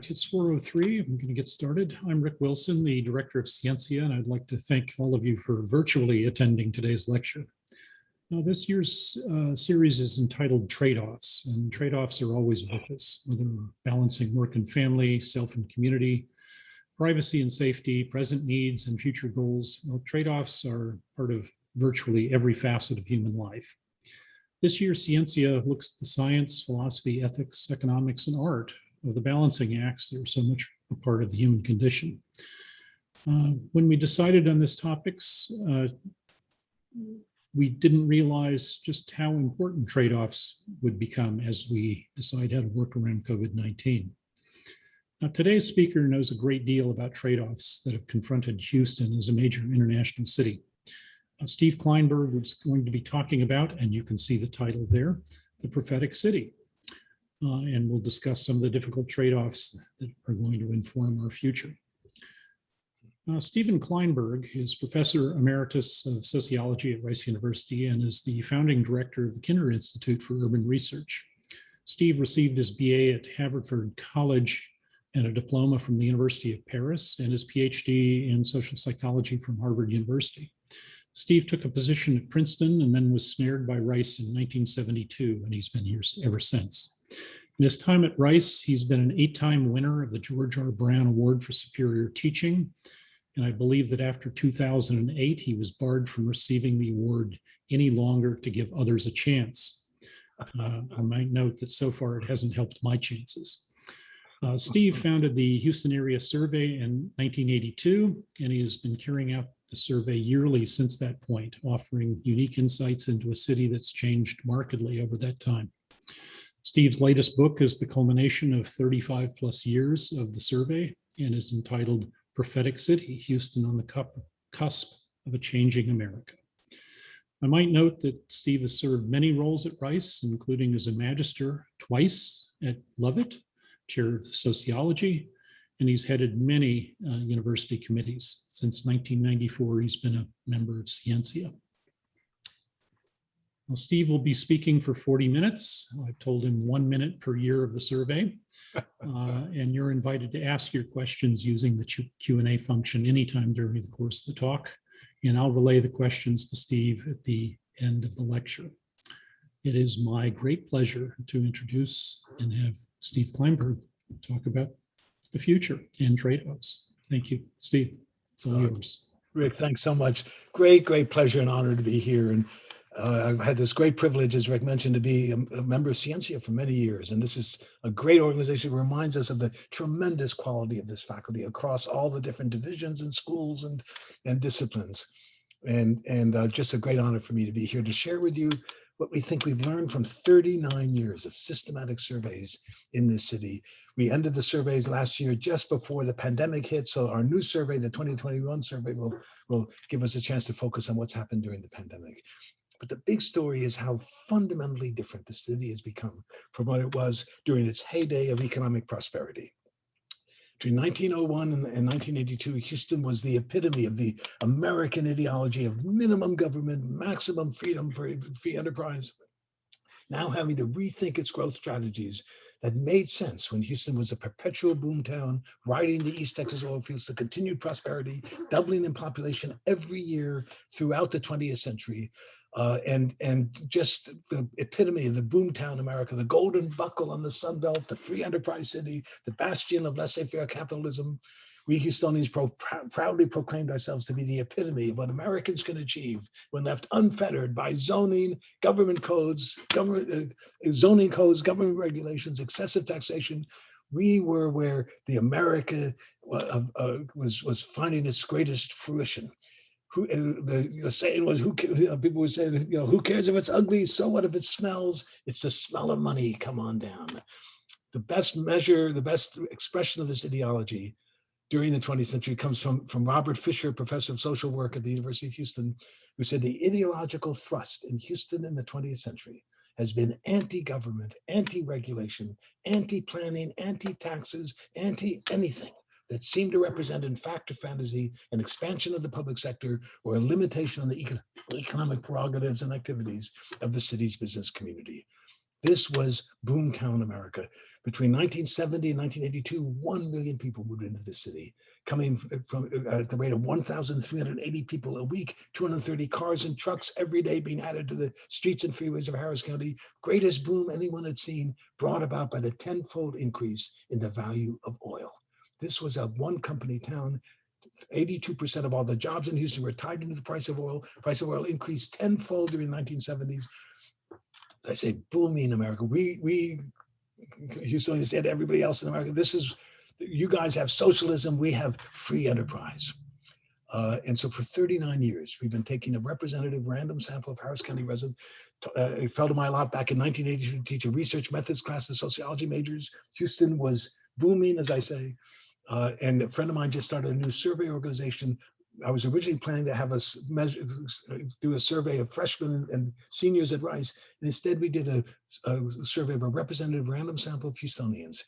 It's 4:03. I'm going to get started. I'm Rick Wilson, the director of Scientia, and I'd like to thank all of you for virtually attending today's lecture. Now, this year's series is entitled Trade-offs, and trade-offs are always with us, whether we're balancing work and family, self and community, privacy and safety, present needs and future goals. Well, trade-offs are part of virtually every facet of human life. This year, Scientia looks at the science, philosophy, ethics, economics, and art of the balancing acts that are so much a part of the human condition. When we decided on this topics, we didn't realize just how important trade-offs would become as we decide how to work around COVID-19. Now, today's speaker knows a great deal about trade-offs that have confronted Houston as a major international city. Steve Klineberg is going to be talking about, and you can see the title there, the Prophetic City. And we'll discuss some of the difficult trade-offs that are going to inform our future. Stephen Klineberg is Professor Emeritus of Sociology at Rice University and is the founding director of the Kinder Institute for Urban Research. Steve received his BA at Haverford College and a diploma from the University of Paris and his PhD in social psychology from Harvard University. Steve took a position at Princeton and then was snared by Rice in 1972, and he's been here ever since. In his time at Rice, he's been an 8-time winner of the George R. Brown Award for Superior Teaching, and I believe that after 2008, he was barred from receiving the award any longer to give others a chance. I might note that so far it hasn't helped my chances. Steve founded the Houston Area Survey in 1982, and he has been carrying out the survey yearly since that point, offering unique insights into a city that's changed markedly over that time. Steve's latest book is the culmination of 35 plus years of the survey and is entitled Prophetic City, Houston on the Cusp of a Changing America. I might note that Steve has served many roles at Rice, including as a magister twice at Lovett, chair of sociology, and he's headed many university committees. Since 1994, he's been a member of Scientia. Well, Steve will be speaking for 40 minutes. I've told him 1 minute per year of the survey, and you're invited to ask your questions using the Q&A function anytime during the course of the talk, and I'll relay the questions to Steve at the end of the lecture. It is my great pleasure to introduce and have Steve Klineberg talk about the future and trade-offs. Thank you, Steve. It's all yours. Rick, thanks so much. Great pleasure and honor to be here. And I've had this great privilege, as Rick mentioned, to be a member of Scientia for many years. And this is a great organization that reminds us of the tremendous quality of this faculty across all the different divisions and schools and disciplines. And just a great honor for me to be here to share with you what we think we've learned from 39 years of systematic surveys in this city. We ended the surveys last year just before the pandemic hit. So our new survey, the 2021 survey, will give us a chance to focus on what's happened during the pandemic. But the big story is how fundamentally different the city has become from what it was during its heyday of economic prosperity. Between 1901 and 1982, Houston was the epitome of the American ideology of minimum government, maximum freedom for free enterprise. Now having to rethink its growth strategies that made sense when Houston was a perpetual boomtown, riding the East Texas oil fields to continued prosperity, doubling in population every year throughout the 20th century. And just the epitome of the boomtown America, the golden buckle on the Sun Belt, the free enterprise city, the bastion of laissez-faire capitalism. We Houstonians proudly proclaimed ourselves to be the epitome of what Americans can achieve when left unfettered by zoning, government codes, government regulations, excessive taxation. We were where the America was finding its greatest fruition. The saying was, people would say, who cares if it's ugly? So what if it smells? It's the smell of money. Come on down. The best measure, the best expression of this ideology during the 20th century comes from Robert Fisher, professor of social work at the University of Houston, who said the ideological thrust in Houston in the 20th century has been anti-government, anti-regulation, anti-planning, anti-taxes, anti-anything that seemed to represent in fact or fantasy an expansion of the public sector or a limitation on the economic prerogatives and activities of the city's business community. This was boomtown America. Between 1970 and 1982, 1 million people moved into the city, coming from at the rate of 1,380 people a week, 230 cars and trucks every day being added to the streets and freeways of Harris County. Greatest boom anyone had seen, brought about by the tenfold increase in the value of oil. This was a one company town. 82% of all the jobs in Houston were tied into the price of oil. Price of oil increased tenfold during the 1970s. As I say, booming America. We Houston said to everybody else in America, this is, you guys have socialism, we have free enterprise. And so for 39 years, we've been taking a representative random sample of Harris County residents. It fell to my lot back in 1982 to teach a research methods class to sociology majors. Houston was booming, as I say. And a friend of mine just started a new survey organization. I was originally planning to have us do a survey of freshmen and seniors at Rice. And instead, we did a survey of a representative random sample of Houstonians,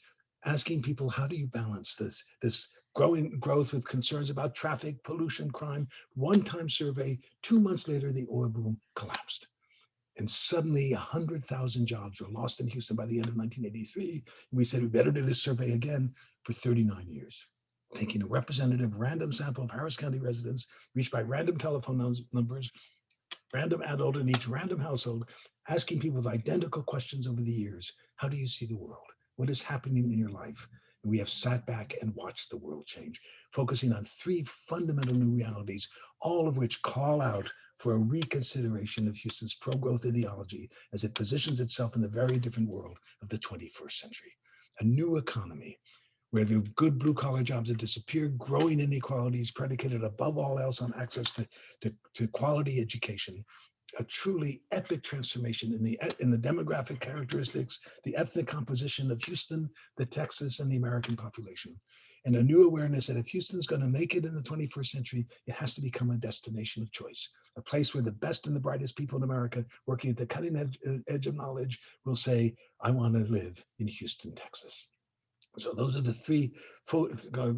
asking people, how do you balance this growing growth with concerns about traffic, pollution, crime? One-time survey. 2 months later, the oil boom collapsed. And suddenly 100,000 jobs were lost in Houston by the end of 1983. And we said, we better do this survey again. For 39 years. Taking a representative random sample of Harris County residents reached by random telephone numbers, random adult in each random household, asking people with identical questions over the years. How do you see the world? What is happening in your life? And we have sat back and watched the world change, focusing on 3 fundamental new realities, all of which call out for a reconsideration of Houston's pro-growth ideology as it positions itself in the very different world of the 21st century. A new economy, where the good blue-collar jobs have disappeared, growing inequalities predicated above all else on access to quality education, a truly epic transformation in the demographic characteristics, the ethnic composition of Houston, the Texas, and the American population, and a new awareness that if Houston's going to make it in the 21st century, it has to become a destination of choice, a place where the best and the brightest people in America, working at the cutting edge of knowledge, will say, I want to live in Houston, Texas. So those are the 3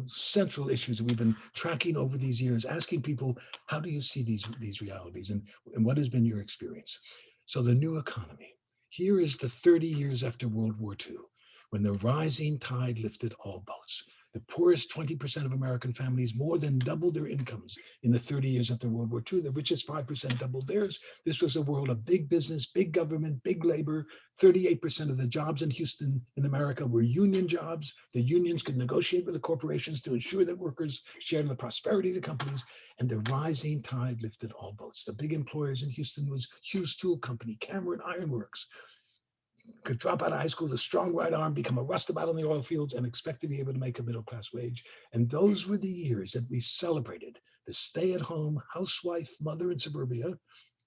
central issues that we've been tracking over these years, asking people, how do you see these realities, and what has been your experience? So the new economy. Here is the 30 years after World War II, when the rising tide lifted all boats. The poorest 20% of American families more than doubled their incomes in the 30 years after World War II. The richest 5% doubled theirs. This was a world of big business, big government, big labor. 38% of the jobs in Houston in America were union jobs. The unions could negotiate with the corporations to ensure that workers shared in the prosperity of the companies, and the rising tide lifted all boats. The big employers in Houston was Hughes Tool Company, Cameron Iron Works. Could drop out of high school with a strong right arm, become a rustabout on the oil fields, and expect to be able to make a middle-class wage. And those were the years that we celebrated the stay-at-home housewife mother in suburbia.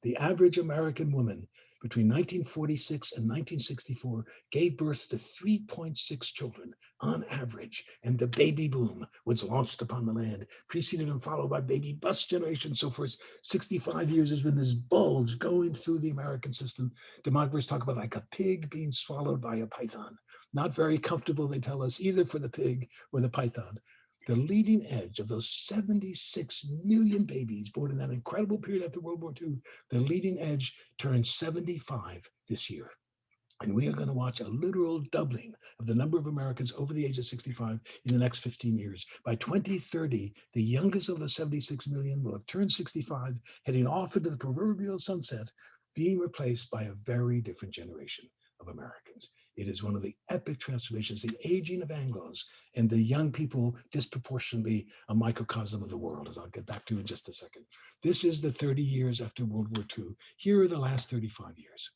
The average American woman between 1946 and 1964 gave birth to 3.6 children on average, and the baby boom was launched upon the land, preceded and followed by baby bust generation. So for 65 years, there's been this bulge going through the American system. Demographers talk about like a pig being swallowed by a python. Not very comfortable, they tell us, either for the pig or the python. The leading edge of those 76 million babies born in that incredible period after World War II, the leading edge turned 75 this year. And we are going to watch a literal doubling of the number of Americans over the age of 65 in the next 15 years. By 2030, the youngest of the 76 million will have turned 65, heading off into the proverbial sunset, being replaced by a very different generation of Americans. It is one of the epic transformations, the aging of Anglos, and the young people disproportionately a microcosm of the world, as I'll get back to in just a second. This is the 30 years after World War II. Here are the last 35 years,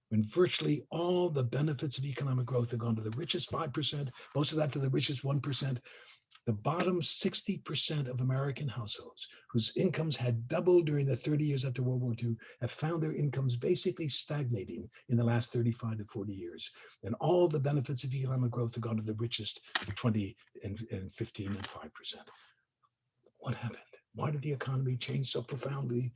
when virtually all the benefits of economic growth have gone to the richest 5%, most of that to the richest 1%. The bottom 60% of American households whose incomes had doubled during the 30 years after World War II have found their incomes basically stagnating in the last 35 to 40 years. And all the benefits of economic growth have gone to the richest 20 and 15 and 5%. What happened? Why did the economy change so profoundly?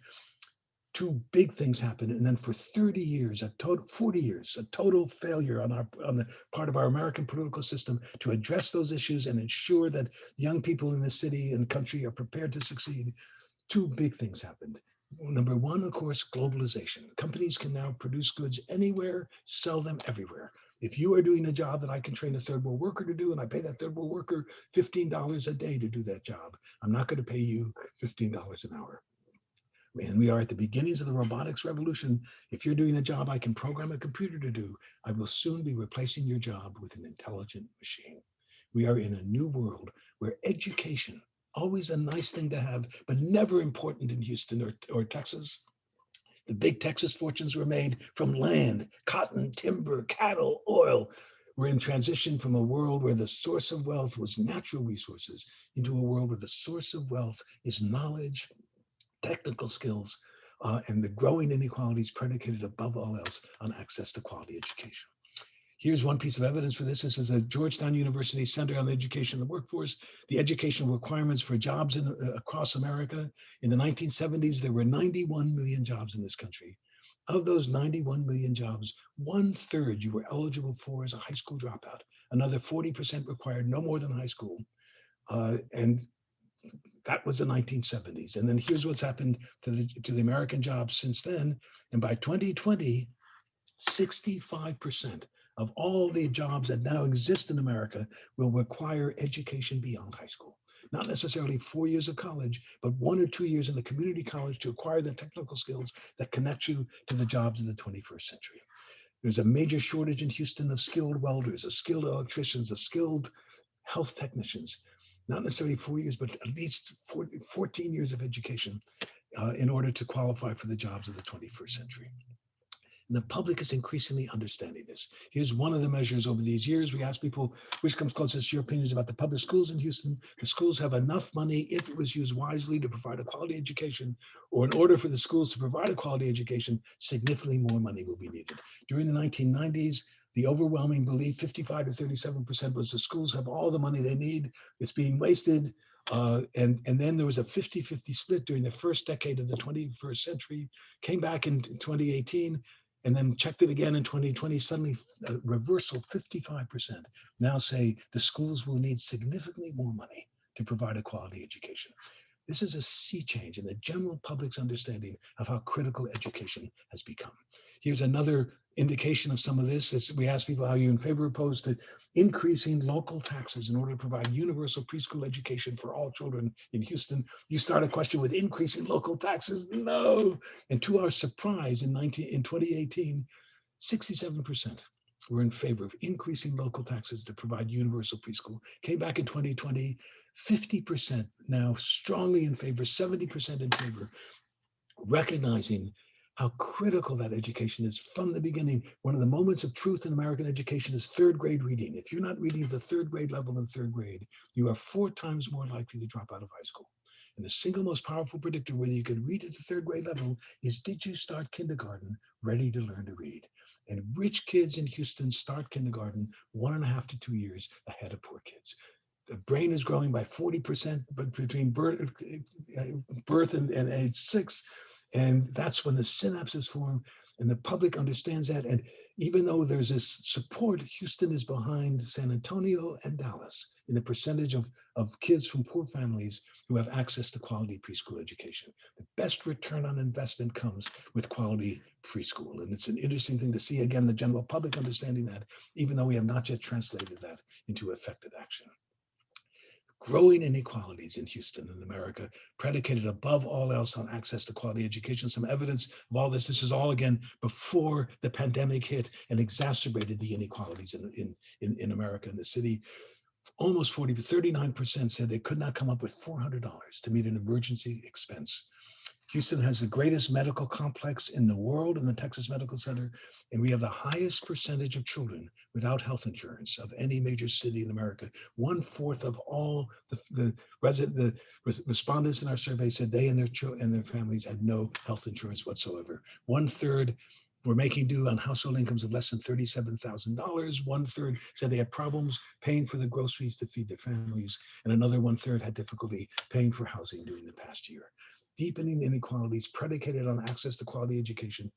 2 big things happened, and then for 30 years, 40 years, a total failure on the part of our American political system to address those issues and ensure that young people in the city and country are prepared to succeed. 2 big things happened. Number one, of course, globalization. Companies can now produce goods anywhere, sell them everywhere. If you are doing a job that I can train a third world worker to do, and I pay that third world worker $15 a day to do that job, I'm not going to pay you $15 an hour. And we are at the beginnings of the robotics revolution. If you're doing a job I can program a computer to do, I will soon be replacing your job with an intelligent machine. We are in a new world where education, always a nice thing to have, but never important in Houston or Texas. The big Texas fortunes were made from land, cotton, timber, cattle, oil. We're in transition from a world where the source of wealth was natural resources into a world where the source of wealth is knowledge, technical skills, and the growing inequalities predicated above all else on access to quality education. Here's one piece of evidence for this. This is a Georgetown University Center on Education and the Workforce, the educational requirements for jobs across America. In the 1970s, there were 91 million jobs in this country. Of those 91 million jobs, 1/3 you were eligible for as a high school dropout. Another 40% required no more than high school. And that was the 1970s. And then here's what's happened to the American jobs since then. And by 2020, 65% of all the jobs that now exist in America will require education beyond high school. Not necessarily 4 years of college, but 1 or 2 years in the community college to acquire the technical skills that connect you to the jobs of the 21st century. There's a major shortage in Houston of skilled welders, of skilled electricians, of skilled health technicians. Not necessarily 4 years, but at least 14 years of education in order to qualify for the jobs of the 21st century. And the public is increasingly understanding this. Here's one of the measures over these years. We asked people, which comes closest to your opinions about the public schools in Houston? The schools have enough money, if it was used wisely, to provide a quality education, or in order for the schools to provide a quality education, significantly more money will be needed. During the 1990s, the overwhelming belief, 55 to 37%, was the schools have all the money they need. It's being wasted. And then there was a 50-50 split during the first decade of the 21st century, came back in 2018, and then checked it again in 2020, suddenly a reversal, 55% now say the schools will need significantly more money to provide a quality education. This is a sea change in the general public's understanding of how critical education has become. Here's another indication of some of this. As we ask people, are you in favor or opposed to increasing local taxes in order to provide universal preschool education for all children in Houston? You start a question with increasing local taxes? No. And to our surprise, in 2018, 67% were in favor of increasing local taxes to provide universal preschool. Came back in 2020, 50% now strongly in favor, 70% in favor, recognizing how critical that education is from the beginning. One of the moments of truth in American education is third grade reading. If you're not reading at the third grade level in third grade, you are 4 times more likely to drop out of high school. And the single most powerful predictor whether you can read at the third grade level is, did you start kindergarten ready to learn to read? And rich kids in Houston start kindergarten 1.5 to 2 years ahead of poor kids. The brain is growing by 40% between birth and age 6. And that's when the synapses form, and the public understands that. And even though there's this support, Houston is behind San Antonio and Dallas in the percentage of kids from poor families who have access to quality preschool education. The best return on investment comes with quality preschool. And it's an interesting thing to see, again, the general public understanding that, even though we have not yet translated that into effective action. Growing inequalities in Houston and America, predicated above all else on access to quality education. Some evidence of all this. This is all, again, before the pandemic hit and exacerbated the inequalities in America, in the city. Almost 39% said they could not come up with $400 to meet an emergency expense. Houston has the greatest medical complex in the world in the Texas Medical Center, and we have the highest percentage of children without health insurance of any major city in America. 1/4 of all the respondents in our survey said they and their families had no health insurance whatsoever. 1/3 were making do on household incomes of less than $37,000. 1/3 said they had problems paying for the groceries to feed their families, and another 1/3 had difficulty paying for housing during the past year. Deepening inequalities predicated on access to quality education.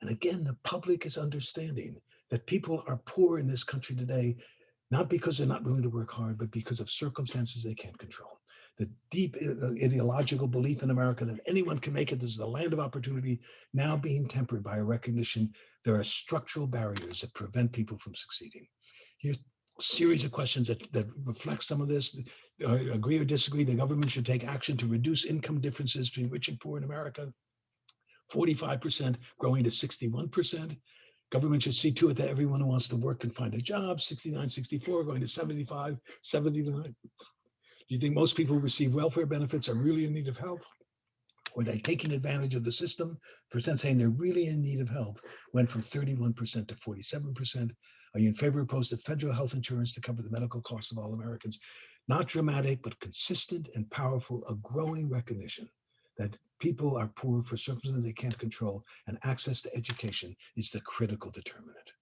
And again, the public is understanding that people are poor in this country today, not because they're not willing to work hard, but because of circumstances they can't control. the deep ideological belief in America that anyone can make it, this is the land of opportunity, now being tempered by a recognition there are structural barriers that prevent people from succeeding. Here's a series of questions that reflect some of this. Agree or disagree, the government should take action to reduce income differences between rich and poor in America. 45% growing to 61%. Government should see to it that everyone who wants to work can find a job. 69, 64, going to 75, 79. Do you think most people who receive welfare benefits are really in need of help? Or they're taking advantage of the system? Percent saying they're really in need of help went from 31% to 47%. Are you in favor or opposed to federal health insurance to cover the medical costs of all Americans? Not dramatic, but consistent and powerful, a growing recognition that people are poor for circumstances they can't control, and access to education is the critical determinant.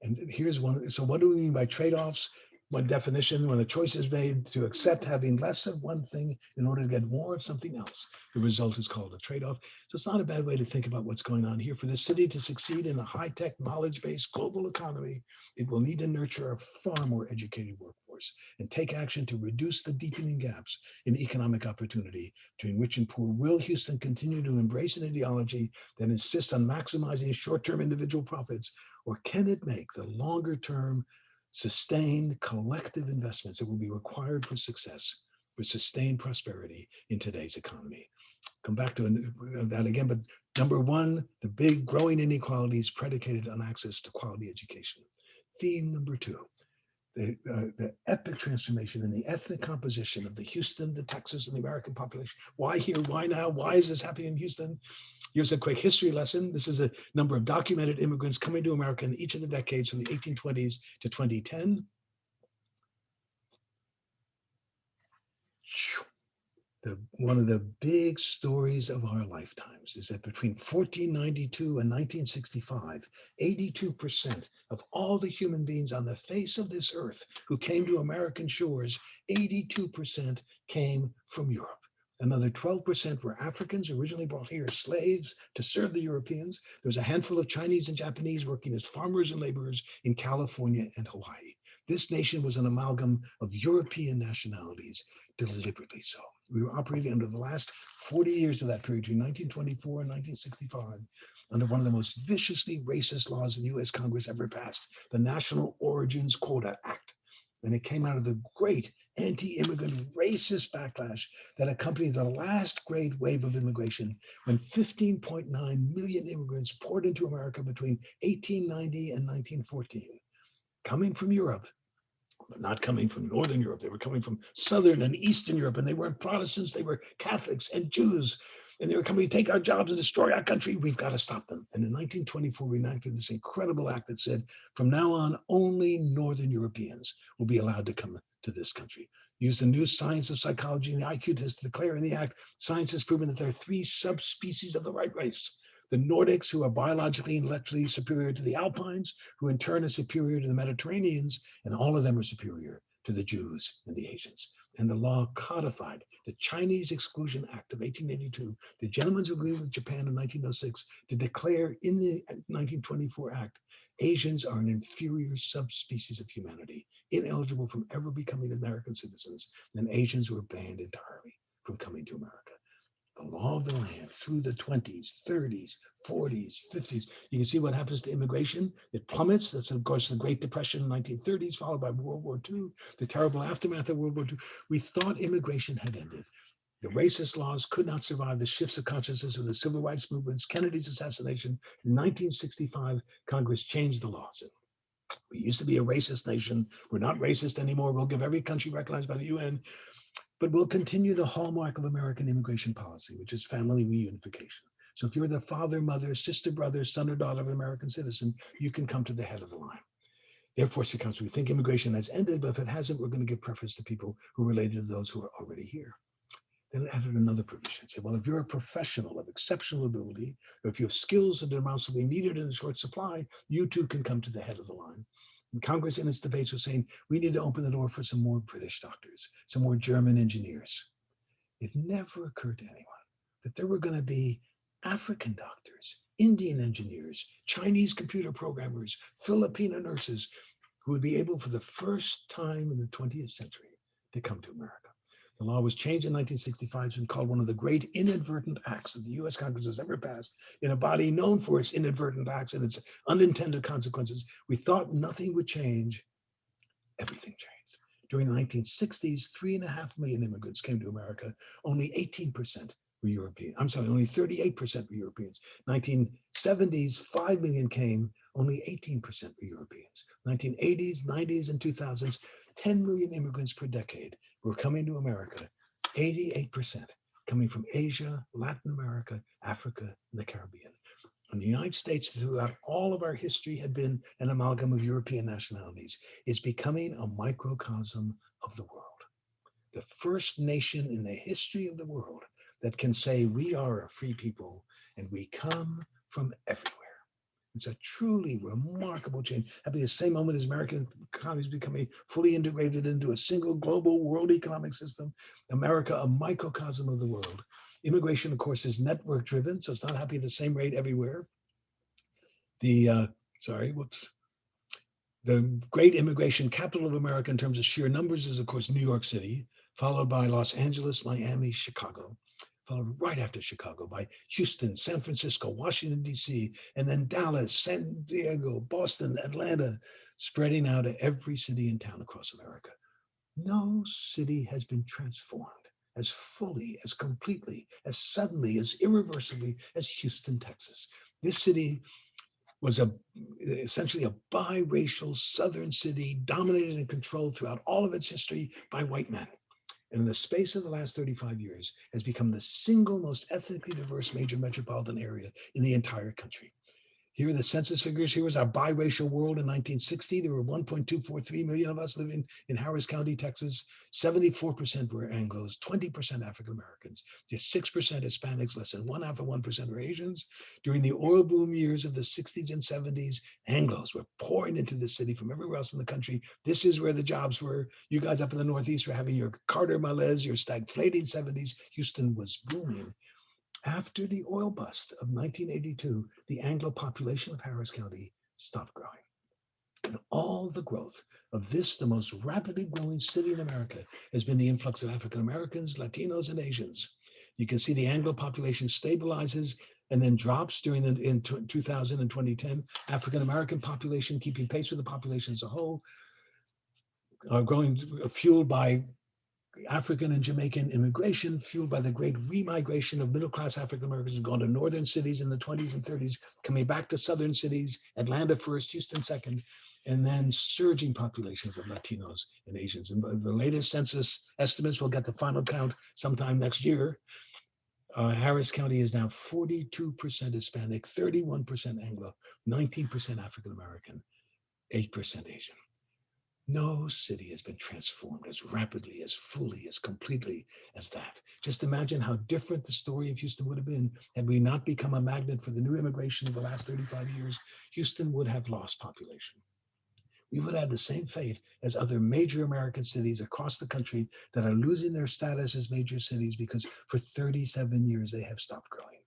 And here's one. So what do we mean by trade-offs? One definition: when a choice is made to accept having less of one thing in order to get more of something else, the result is called a trade-off. So it's not a bad way to think about what's going on here. For the city to succeed in a high-tech, knowledge-based global economy, it will need to nurture a far more educated workforce and take action to reduce the deepening gaps in economic opportunity between rich and poor. Will Houston continue to embrace an ideology that insists on maximizing short-term individual profits, or can it make the longer-term, sustained collective investments that will be required for success, for sustained prosperity in today's economy? Come back to that again, but number one, the big growing inequalities predicated on access to quality education. Theme number two, the epic transformation in the ethnic composition of the Houston, the Texas, and the American population. Why here? Why now? Why is this happening in Houston? Here's a quick history lesson. This is a number of documented immigrants coming to America in each of the decades from the 1820s to 2010. One of the big stories of our lifetimes is that between 1492 and 1965, 82% of all the human beings on the face of this earth who came to American shores, 82% came from Europe. Another 12% were Africans originally brought here as slaves to serve the Europeans. There was a handful of Chinese and Japanese working as farmers and laborers in California and Hawaii. This nation was an amalgam of European nationalities, deliberately so. We were operating under the last 40 years of that period, between 1924 and 1965, under one of the most viciously racist laws the U.S. Congress ever passed, the National Origins Quota Act. And it came out of the great anti-immigrant racist backlash that accompanied the last great wave of immigration, when 15.9 million immigrants poured into America between 1890 and 1914, coming from Europe, but not coming from Northern Europe. They were coming from Southern and Eastern Europe, and they weren't Protestants, they were Catholics and Jews, and they were coming to take our jobs and destroy our country. We've got to stop them. And in 1924, we enacted this incredible act that said, from now on, only Northern Europeans will be allowed to come to this country. Use the new science of psychology and the IQ test to declare in the act, science has proven that there are three subspecies of the white race. The Nordics, who are biologically and intellectually superior to the Alpines, who in turn are superior to the Mediterraneans, and all of them are superior to the Jews and the Asians. And the law codified the Chinese Exclusion Act of 1882, the gentleman's agreement with Japan in 1906, to declare in the 1924 Act, Asians are an inferior subspecies of humanity, ineligible from ever becoming American citizens, and Asians were banned entirely from coming to America. The law of the land through the 20s, 30s, 40s, 50s. You can see what happens to immigration. It plummets. That's, of course, the Great Depression in the 1930s, followed by World War II, the terrible aftermath of World War II. We thought immigration had ended. The racist laws could not survive the shifts of consciousness of the civil rights movements, Kennedy's assassination. In 1965, Congress changed the laws. We used to be a racist nation. We're not racist anymore. We'll give every country recognized by the UN. But we'll continue the hallmark of American immigration policy, which is family reunification. So if you're the father, mother, sister, brother, son, or daughter of an American citizen, you can come to the head of the line. Therefore, we think immigration has ended, but if it hasn't, we're going to give preference to people who are related to those who are already here. Then it added another provision. Say, well, if you're a professional of exceptional ability, or if you have skills that are demonstrably needed in short supply, you too can come to the head of the line. And Congress in its debates was saying, we need to open the door for some more British doctors, some more German engineers. It never occurred to anyone that there were going to be African doctors, Indian engineers, Chinese computer programmers, Filipino nurses who would be able for the first time in the 20th century to come to America. The law was changed in 1965. It's been called one of the great inadvertent acts that the US Congress has ever passed in a body known for its inadvertent acts and its unintended consequences. We thought nothing would change. Everything changed. During the 1960s, 3.5 million immigrants came to America. Only 18% were European. I'm sorry, only 38% were Europeans. 1970s, 5 million came. Only 18% were Europeans. 1980s, 90s, and 2000s, 10 million immigrants per decade were coming to America. 88% coming from Asia, Latin America, Africa, and the Caribbean. And the United States, throughout all of our history, had been an amalgam of European nationalities, is becoming a microcosm of the world. The first nation in the history of the world that can say we are a free people and we come from everywhere. It's a truly remarkable change. At the same moment as American economy is becoming fully integrated into a single global world economic system, America, a microcosm of the world. Immigration, of course, is network driven, so it's not happening at the same rate everywhere. The great immigration capital of America in terms of sheer numbers is, of course, New York City, followed by Los Angeles, Miami, Chicago, followed right after Chicago by Houston, San Francisco, Washington, D.C., and then Dallas, San Diego, Boston, Atlanta, spreading out to every city and town across America. No city has been transformed as fully, as completely, as suddenly, as irreversibly as Houston, Texas. This city was essentially a biracial southern city dominated and controlled throughout all of its history by white men. And in the space of the last 35 years has become the single most ethnically diverse major metropolitan area in the entire country. Here are the census figures. Here was our biracial world in 1960. There were 1.243 million of us living in Harris County, Texas. 74% were Anglos, 20% African Americans, just 6% Hispanics, less than 1/2% were Asians. During the oil boom years of the 60s and 70s, Anglos were pouring into the city from everywhere else in the country. This is where the jobs were. You guys up in the Northeast were having your Carter Malaise, your stagflating 70s. Houston was booming. After the oil bust of 1982, the Anglo population of Harris County stopped growing. And all the growth of this, the most rapidly growing city in America, has been the influx of African Americans, Latinos, and Asians. You can see the Anglo population stabilizes and then drops in 2000 and 2010. African American population keeping pace with the population as a whole, growing, fueled by African and Jamaican immigration, fueled by the great remigration of middle-class African Americans who've gone to northern cities in the 20s and 30s, coming back to southern cities, Atlanta first, Houston second, and then surging populations of Latinos and Asians. And the latest census estimates, we'll get the final count sometime next year. Harris County is now 42% Hispanic, 31% Anglo, 19% African American, 8% Asian. No city has been transformed as rapidly, as fully, as completely as that. Just imagine how different the story of Houston would have been had we not become a magnet for the new immigration of the last 35 years. Houston would have lost population. We would have the same fate as other major American cities across the country that are losing their status as major cities because for 37 years they have stopped growing.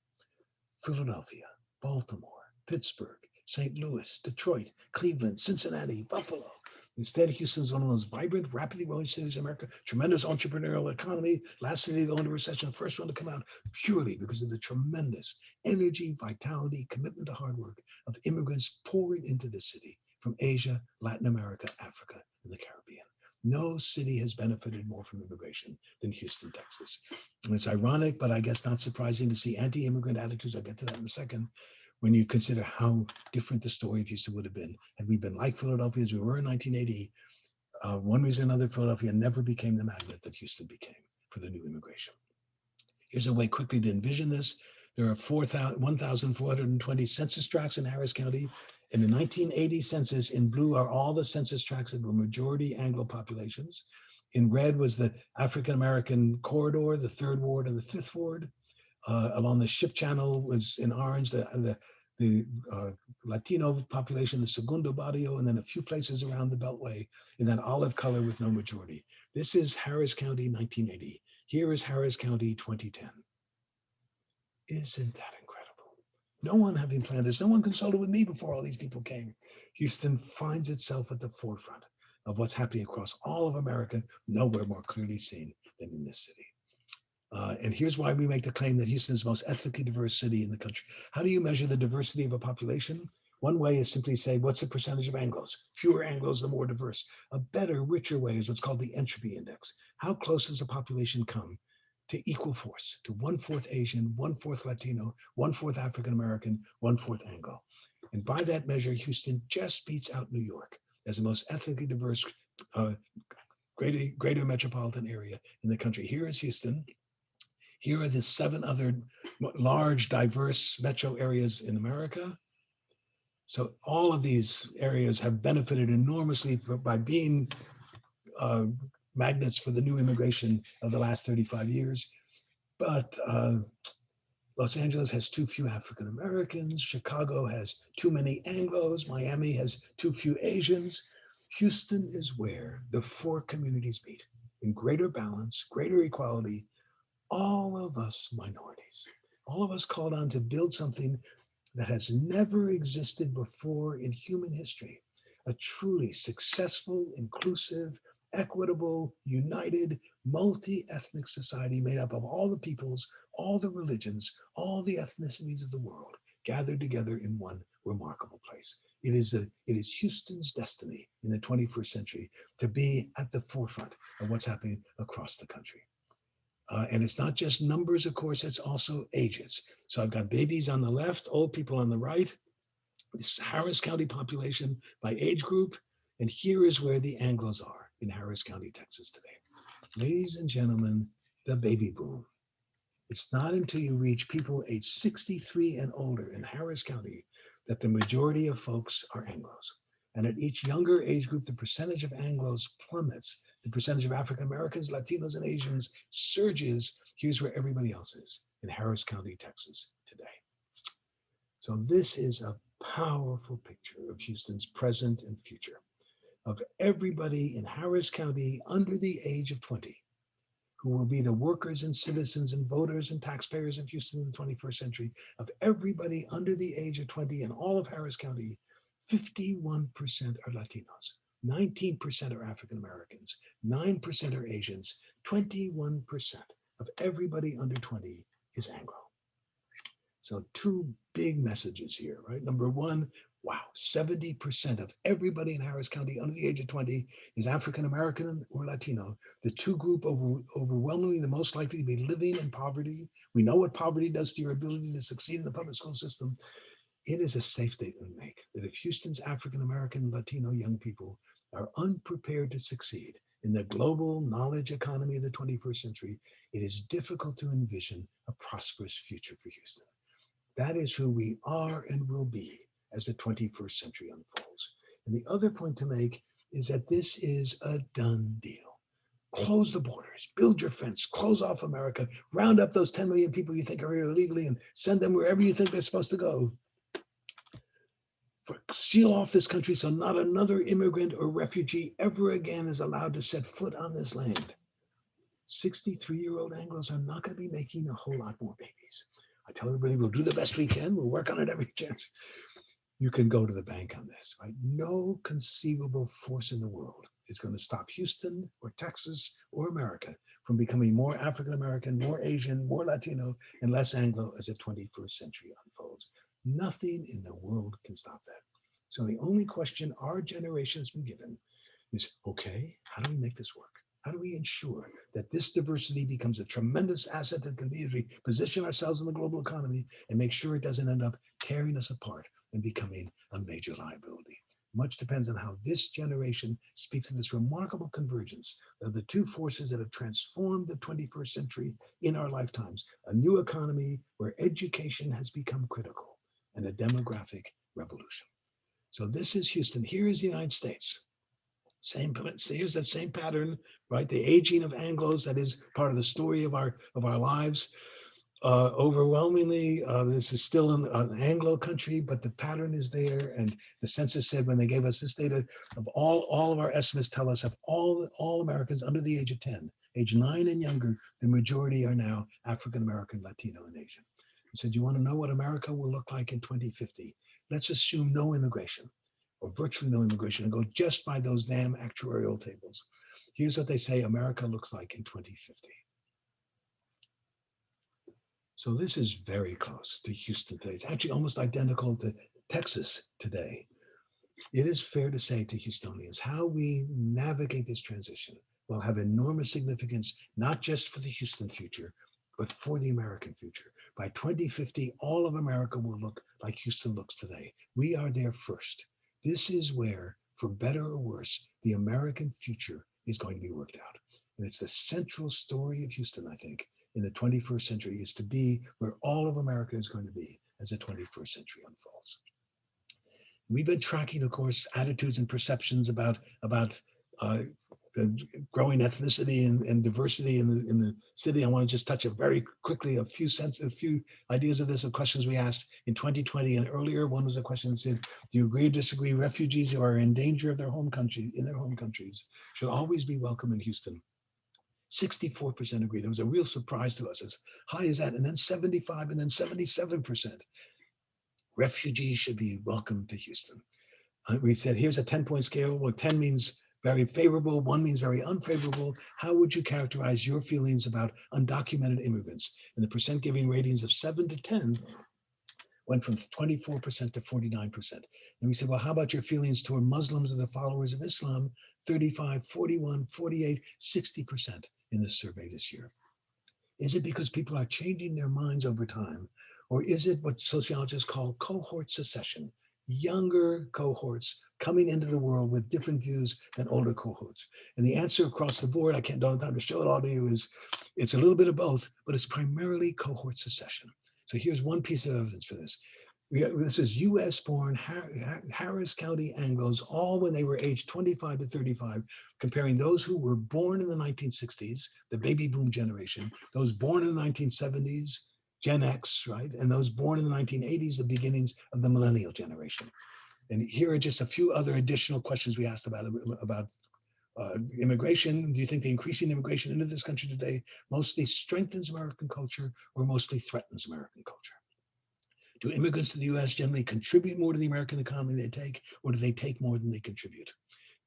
Philadelphia, Baltimore, Pittsburgh, St. Louis, Detroit, Cleveland, Cincinnati, Buffalo. Instead, Houston's one of those vibrant, rapidly growing cities in America, tremendous entrepreneurial economy, last city to go into recession, first one to come out, purely because of the tremendous energy, vitality, commitment to hard work of immigrants pouring into the city from Asia, Latin America, Africa, and the Caribbean. No city has benefited more from immigration than Houston, Texas. And it's ironic, but I guess not surprising to see anti-immigrant attitudes. I'll get to that in a second. When you consider how different the story of Houston would have been had we been like Philadelphia as we were in 1980, one reason or another, Philadelphia never became the magnet that Houston became for the new immigration. Here's a way quickly to envision this. There are 1,420 census tracts in Harris County. In the 1980 census, in blue are all the census tracts that were majority Anglo populations. In red was the African-American corridor, the 3rd Ward and the 5th Ward. Along the ship channel was in orange, the Latino population, the Segundo Barrio, and then a few places around the Beltway in that olive color with no majority. This is Harris County 1980. Here is Harris County 2010. Isn't that incredible? No one having planned this. No one consulted with me before all these people came. Houston finds itself at the forefront of what's happening across all of America, nowhere more clearly seen than in this city. And here's why we make the claim that Houston is the most ethnically diverse city in the country. How do you measure the diversity of a population? One way is simply say, what's the percentage of Anglos? Fewer Anglos, the more diverse. A better, richer way is what's called the entropy index. How close does a population come to equal force, to 1/4 Asian, 1/4 Latino, 1/4 African American, 1/4 Anglo? And by that measure, Houston just beats out New York as the most ethnically diverse greater metropolitan area in the country. Here is Houston. Here are the 7 other large, diverse metro areas in America. So all of these areas have benefited enormously by being magnets for the new immigration of the last 35 years. But Los Angeles has too few African Americans. Chicago has too many Anglos. Miami has too few Asians. Houston is where the 4 communities meet in greater balance, greater equality. All of us minorities, all of us called on to build something that has never existed before in human history, a truly successful, inclusive, equitable, united, multi-ethnic society made up of all the peoples, all the religions, all the ethnicities of the world gathered together in one remarkable place. It is Houston's destiny in the 21st century to be at the forefront of what's happening across the country. And it's not just numbers, of course, it's also ages. So I've got babies on the left, old people on the right, this Harris County population by age group. And here is where the Anglos are in Harris County, Texas today. Ladies and gentlemen, the baby boom. It's not until you reach people age 63 and older in Harris County that the majority of folks are Anglos. And at each younger age group, the percentage of Anglos plummets. The percentage of African Americans, Latinos, and Asians surges. Here's where everybody else is, in Harris County, Texas today. So this is a powerful picture of Houston's present and future, of everybody in Harris County under the age of 20, who will be the workers and citizens and voters and taxpayers of Houston in the 21st century, of everybody under the age of 20 in all of Harris County. 51% are Latinos, 19% are African Americans, 9% are Asians, 21% of everybody under 20 is Anglo. So 2 big messages here, right? Number 1, wow, 70% of everybody in Harris County under the age of 20 is African American or Latino. The 2 group overwhelmingly the most likely to be living in poverty. We know what poverty does to your ability to succeed in the public school system. It is a safe statement to make that if Houston's African American, Latino young people are unprepared to succeed in the global knowledge economy of the 21st century, it is difficult to envision a prosperous future for Houston. That is who we are and will be as the 21st century unfolds. And the other point to make is that this is a done deal. Close the borders, build your fence, close off America, round up those 10 million people you think are here illegally and send them wherever you think they're supposed to go. Seal off this country so not another immigrant or refugee ever again is allowed to set foot on this land. 63-year-old Anglos are not going to be making a whole lot more babies. I tell everybody we'll do the best we can. We'll work on it every chance. You can go to the bank on this, right? No conceivable force in the world is going to stop Houston or Texas or America from becoming more African American, more Asian, more Latino, and less Anglo as the 21st century unfolds. Nothing in the world can stop that. So the only question our generation has been given is, okay, how do we make this work? How do we ensure that this diversity becomes a tremendous asset that can be as we position ourselves in the global economy and make sure it doesn't end up tearing us apart and becoming a major liability? Much depends on how this generation speaks to this remarkable convergence of the 2 forces that have transformed the 21st century in our lifetimes, a new economy where education has become critical and a demographic revolution. So this is Houston. Here is the United States. Here's that same pattern, right? The aging of Anglos, that is part of the story of our lives. Overwhelmingly, this is still an Anglo country, but the pattern is there. And the census said when they gave us this data, of all of our estimates tell us of all Americans under the age of 10, age 9 and younger, the majority are now African American, Latino, and Asian. He said, you want to know what America will look like in 2050? Let's assume no immigration, or virtually no immigration, and go just by those damn actuarial tables. Here's what they say America looks like in 2050. So this is very close to Houston today. It's actually almost identical to Texas today. It is fair to say to Houstonians, how we navigate this transition will have enormous significance, not just for the Houston future, but for the American future. By 2050, all of America will look like Houston looks today. We are there first. This is where, for better or worse, the American future is going to be worked out. And it's the central story of Houston, I think, in the 21st century, is to be where all of America is going to be as the 21st century unfolds. We've been tracking, of course, attitudes and perceptions about growing ethnicity and diversity in the city. I want to just touch very quickly a few ideas of this, of questions we asked in 2020 and earlier. One was a question that said, do you agree or disagree refugees who are in danger of their home country, in their home countries, should always be welcome in Houston? 64% agree. There was a real surprise to us, as high as that, and then 75 and then 77%. Refugees should be welcome to Houston. We said, here's a 10-point scale. Well, 10 means very favorable, 1 means very unfavorable. How would you characterize your feelings about undocumented immigrants? And the percent giving ratings of 7 to 10 went from 24% to 49%. And we said, well, how about your feelings toward Muslims or the followers of Islam? 35, 41, 48, 60% in this survey this year. Is it because people are changing their minds over time? Or is it what sociologists call cohort secession? Younger cohorts coming into the world with different views than older cohorts. And the answer across the board, I don't have time to show it all to you, is it's a little bit of both, but it's primarily cohort secession. So here's one piece of evidence for this. This is US-born Harris County Anglos, all when they were aged 25 to 35, comparing those who were born in the 1960s, the baby boom generation, those born in the 1970s, Gen X, right? And those born in the 1980s, the beginnings of the millennial generation. And here are just a few other additional questions we asked about immigration. Do you think the increasing immigration into this country today mostly strengthens American culture or mostly threatens American culture? Do immigrants to the US generally contribute more to the American economy than they take, or do they take more than they contribute?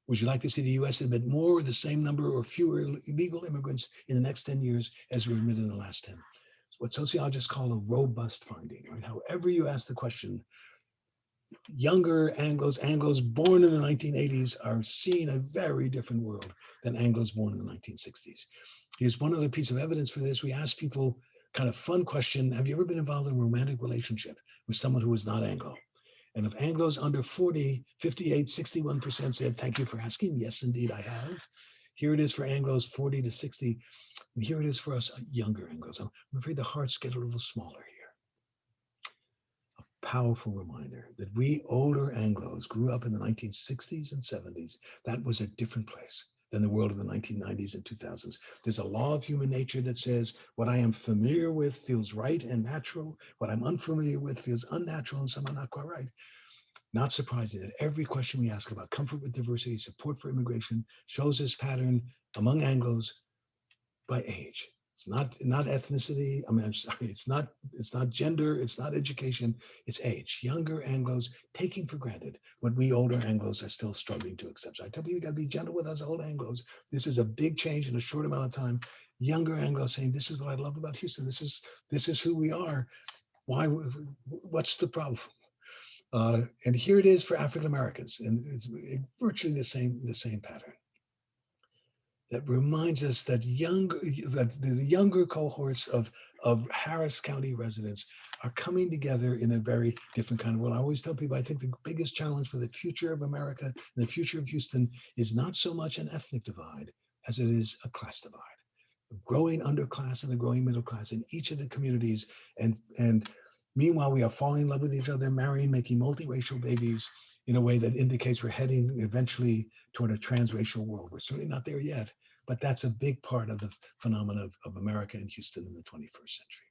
Would you like to see the US admit more or the same number or fewer illegal immigrants in the next 10 years as were admitted in the last 10? It's what sociologists call a robust finding, right? However you ask the question, younger Anglos born in the 1980s are seeing a very different world than Anglos born in the 1960s. Here's one other piece of evidence for this. We asked people, kind of fun question, have you ever been involved in a romantic relationship with someone who was not Anglo? And of Anglos under 40, 58, 61% said, thank you for asking. Yes, indeed, I have. Here it is for Anglos, 40 to 60. And here it is for us younger Anglos. I'm afraid the hearts get a little smaller here. A powerful reminder that we older Anglos grew up in the 1960s and 70s. That was a different place than the world of the 1990s and 2000s. There's a law of human nature that says what I am familiar with feels right and natural. What I'm unfamiliar with feels unnatural and somehow not quite right. Not surprising that every question we ask about comfort with diversity, support for immigration, shows this pattern among Anglos by age. It's not ethnicity. I mean, I'm sorry, it's not gender, it's not education, it's age. Younger Anglos taking for granted what we older Anglos are still struggling to accept. So I tell you, we got to be gentle with us old Anglos. This is a big change in a short amount of time. Younger Anglos saying, this is what I love about Houston. This is who we are. Why? What's the problem? And here it is for African Americans, and it's virtually the same pattern. That reminds us that the younger cohorts of Harris County residents are coming together in a very different kind of world. I always tell people, I think the biggest challenge for the future of America and the future of Houston is not so much an ethnic divide as it is a class divide. A growing underclass and a growing middle class in each of the communities. And meanwhile, we are falling in love with each other, marrying, making multiracial babies in a way that indicates we're heading eventually toward a transracial world. We're certainly not there yet, but that's a big part of the phenomenon of America and Houston in the 21st century.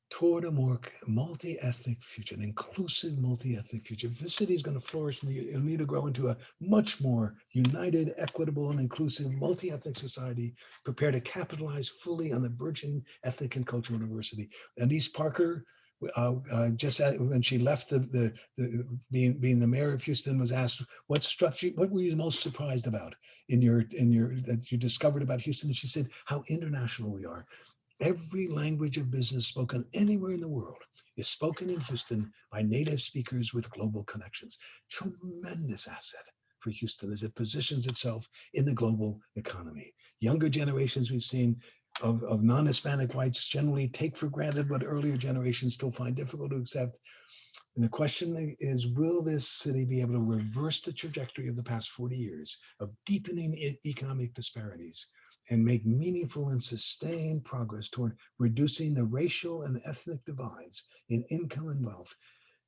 Toward a more multi-ethnic future, an inclusive multi-ethnic future. If this city is going to flourish, it'll need to grow into a much more united, equitable, and inclusive multi-ethnic society, prepared to capitalize fully on the burgeoning ethnic and cultural diversity. Annise Parker When she left being the mayor of Houston, was asked what were you most surprised about in your that you discovered about Houston, and she said how international we are. Every language of business spoken anywhere in the world is spoken in Houston by native speakers with global connections. Tremendous asset for Houston as it positions itself in the global economy. Younger generations we've seen of non-Hispanic whites generally take for granted what earlier generations still find difficult to accept. And the question is, will this city be able to reverse the trajectory of the past 40 years of deepening economic disparities and make meaningful and sustained progress toward reducing the racial and ethnic divides in income and wealth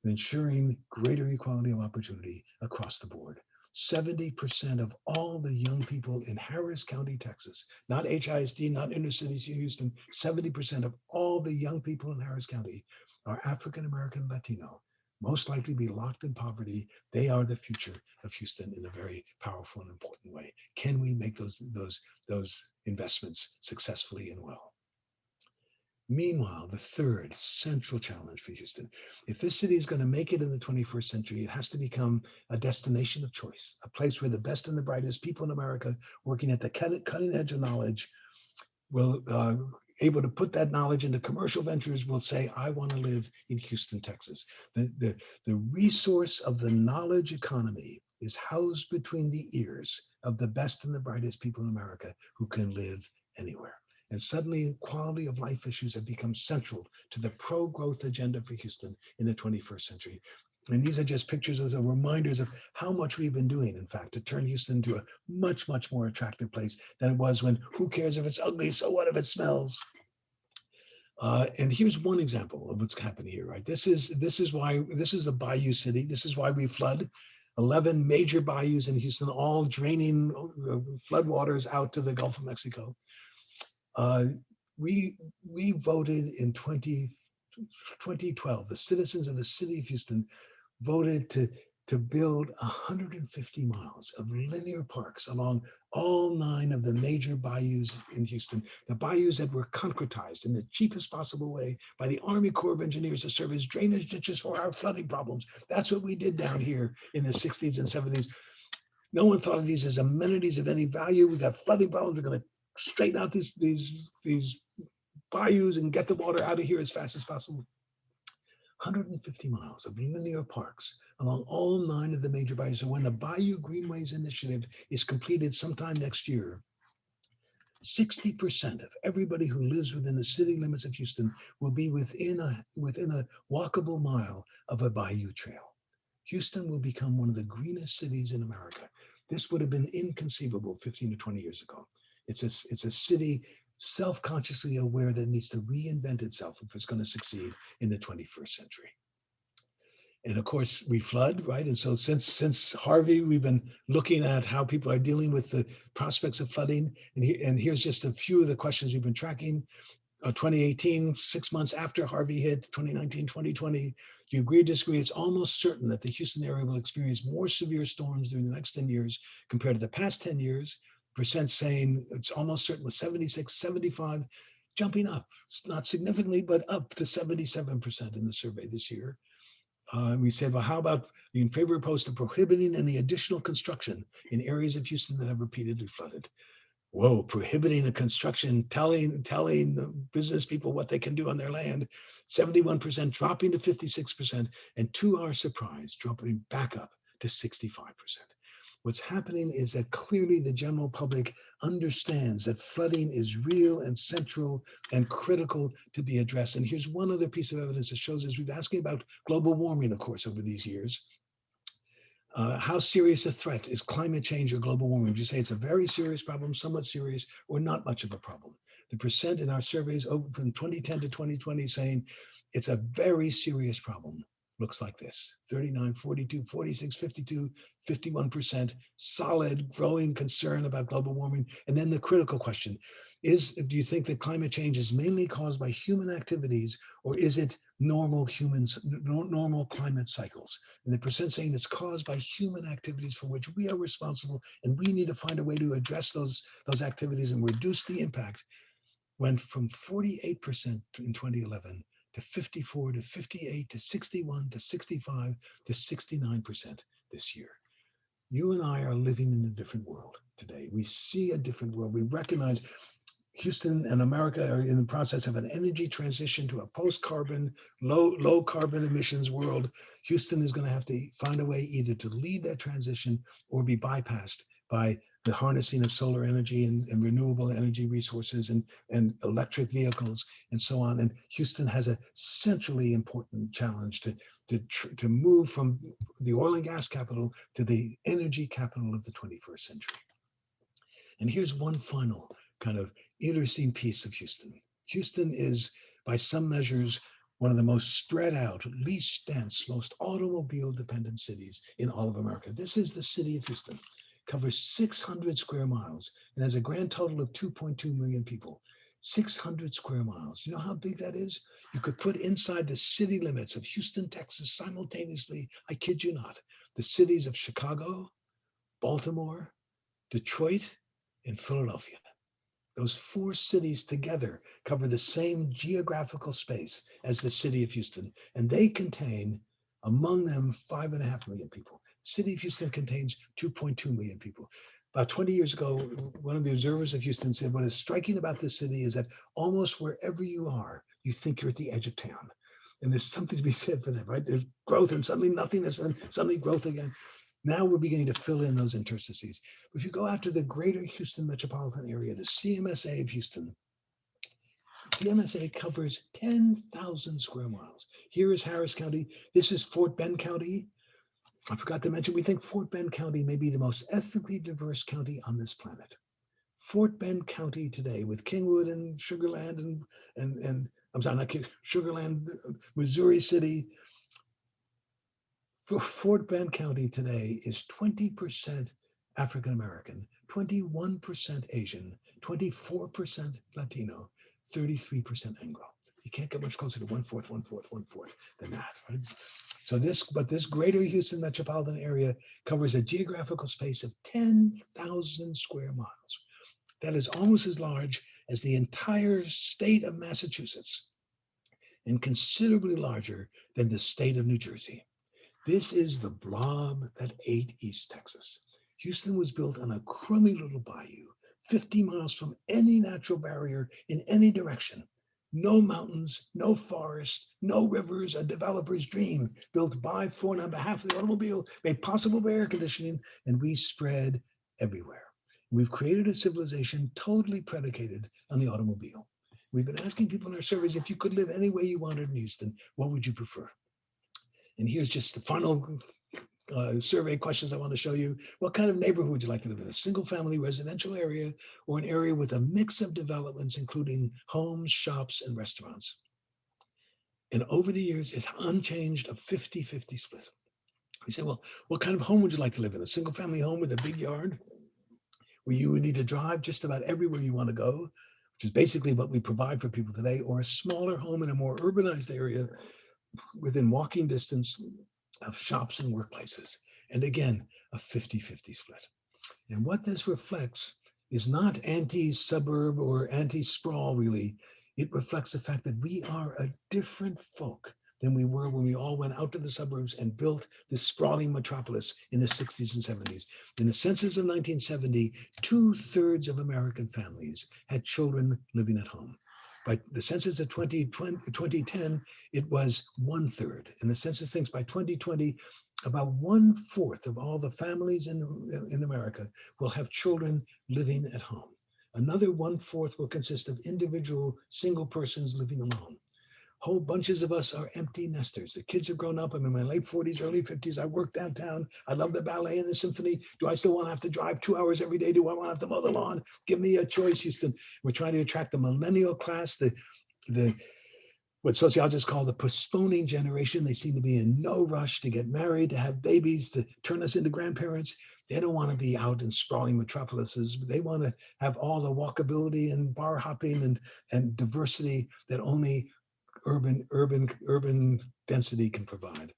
and ensuring greater equality of opportunity across the board? 70% of all the young people in Harris County, Texas, not HISD, not inner cities in Houston, 70% of all the young people in Harris County are African American Latino, most likely be locked in poverty. They are the future of Houston in a very powerful and important way. Can we make those investments successfully and well? Meanwhile, the third central challenge for Houston, if this city is going to make it in the 21st century, it has to become a destination of choice, a place where the best and the brightest people in America working at the cutting edge of knowledge will able to put that knowledge into commercial ventures will say, I want to live in Houston, Texas. The resource of the knowledge economy is housed between the ears of the best and the brightest people in America who can live anywhere. And suddenly quality of life issues have become central to the pro-growth agenda for Houston in the 21st century. And these are just pictures of reminders of how much we've been doing, in fact, to turn Houston into a much, much more attractive place than it was when, who cares if it's ugly, so what if it smells? And here's one example of what's happening here, right? This is a bayou city. This is why we flood. 11 major bayous in Houston, all draining floodwaters out to the Gulf of Mexico. We voted in 2012. The citizens of the city of Houston voted to build 150 miles of linear parks along all 9 of the major bayous in Houston, the bayous that were concretized in the cheapest possible way by the Army Corps of Engineers to serve as drainage ditches for our flooding problems. That's what we did down here in the 60s and 70s. No one thought of these as amenities of any value. We got flooding problems. We're going to straighten out these bayous and get the water out of here as fast as possible. 150 miles of linear parks along all 9 of the major bayous. So when the Bayou Greenways Initiative is completed sometime next year, 60% of everybody who lives within the city limits of Houston will be within a walkable mile of a bayou trail. Houston will become one of the greenest cities in America. This would have been inconceivable 15 to 20 years ago. It's a city self-consciously aware that it needs to reinvent itself if it's going to succeed in the 21st century. And of course, we flood, right? And so since Harvey, we've been looking at how people are dealing with the prospects of flooding. And here's just a few of the questions we've been tracking. 2018, 6 months after Harvey hit, 2019, 2020, do you agree or disagree? It's almost certain that the Houston area will experience more severe storms during the next 10 years compared to the past 10 years. Percent saying it's almost certain with 76, 75, jumping up, not significantly, but up to 77% in the survey this year. We said, well, how about in favor opposed to prohibiting any additional construction in areas of Houston that have repeatedly flooded? Whoa, prohibiting the construction, telling business people what they can do on their land, 71% dropping to 56%, and to our surprise, dropping back up to 65%. What's happening is that clearly the general public understands that flooding is real and central and critical to be addressed. And here's one other piece of evidence that shows this. We've been asking about global warming, of course, over these years. How serious a threat is climate change or global warming? Would you say it's a very serious problem, somewhat serious, or not much of a problem? The percent in our surveys over from 2010 to 2020 saying it's a very serious problem looks like this: 39, 42, 46, 52, 51%, solid, growing concern about global warming. And then the critical question is, do you think that climate change is mainly caused by human activities, or is it normal climate cycles? And the percent saying it's caused by human activities for which we are responsible, and we need to find a way to address those activities and reduce the impact, went from 48% in 2011 to 54 to 58 to 61 to 65 to 69% this year. You and I are living in a different world today. We see a different world. We recognize Houston and America are in the process of an energy transition to a post-carbon, low carbon emissions world. Houston is going to have to find a way either to lead that transition or be bypassed by the harnessing of solar energy and renewable energy resources and electric vehicles and so on. And Houston has a centrally important challenge to move from the oil and gas capital to the energy capital of the 21st century. And here's one final kind of interesting piece of Houston. Houston is, by some measures, one of the most spread out, least dense, most automobile dependent cities in all of America. This is the city of Houston. Covers 600 square miles and has a grand total of 2.2 million people. 600 square miles. You know how big that is? You could put inside the city limits of Houston, Texas, simultaneously, I kid you not, the cities of Chicago, Baltimore, Detroit, and Philadelphia. Those four cities together cover the same geographical space as the city of Houston, and they contain, among them, 5.5 million people. The city of Houston contains 2.2 million people. About 20 years ago, one of the observers of Houston said, what is striking about this city is that almost wherever you are, you think you're at the edge of town. And there's something to be said for that, right? There's growth and suddenly nothingness and suddenly growth again. Now we're beginning to fill in those interstices. If you go out to the greater Houston metropolitan area, the CMSA of Houston, CMSA covers 10,000 square miles. Here is Harris County. This is Fort Bend County. I forgot to mention, we think Fort Bend County may be the most ethnically diverse county on this planet. Fort Bend County today, with Kingwood and Sugarland and I'm sorry, not Sugarland, Missouri City. Fort Bend County today is 20% African American, 21% Asian, 24% Latino, 33% Anglo. You can't get much closer to one fourth than that, right? So this greater Houston metropolitan area covers a geographical space of 10,000 square miles. That is almost as large as the entire state of Massachusetts and considerably larger than the state of New Jersey. This is the blob that ate East Texas. Houston was built on a crummy little bayou, 50 miles from any natural barrier in any direction. No mountains, no forests, no rivers, a developer's dream, built by, for, and on behalf of the automobile, made possible by air conditioning, and we spread everywhere. We've created a civilization totally predicated on the automobile. We've been asking people in our surveys, if you could live any way you wanted in Houston, what would you prefer? And here's just the final survey questions I want to show you. What kind of neighborhood would you like to live in? A single family residential area or an area with a mix of developments, including homes, shops, and restaurants? And over the years, it's unchanged, a 50-50 split. We say, well, what kind of home would you like to live in? A single family home with a big yard where you would need to drive just about everywhere you want to go, which is basically what we provide for people today, or a smaller home in a more urbanized area within walking distance of shops and workplaces. And again, a 50-50 split. And what this reflects is not anti-suburb or anti-sprawl, really. It reflects the fact that we are a different folk than we were when we all went out to the suburbs and built this sprawling metropolis in the 60s and 70s. In the census of 1970, 2/3 of American families had children living at home. By the census of 2010, it was 1/3. And the census thinks by 2020, about 1/4 of all the families in America will have children living at home. Another 1/4 will consist of individual single persons living alone. Whole bunches of us are empty nesters. The kids have grown up. I'm in my late 40s, early 50s. I work downtown. I love the ballet and the symphony. Do I still want to have to drive 2 hours every day? Do I want to have to mow the lawn? Give me a choice, Houston. We're trying to attract the millennial class, the what sociologists call the postponing generation. They seem to be in no rush to get married, to have babies, to turn us into grandparents. They don't want to be out in sprawling metropolises. They want to have all the walkability and bar hopping and diversity that only urban density can provide.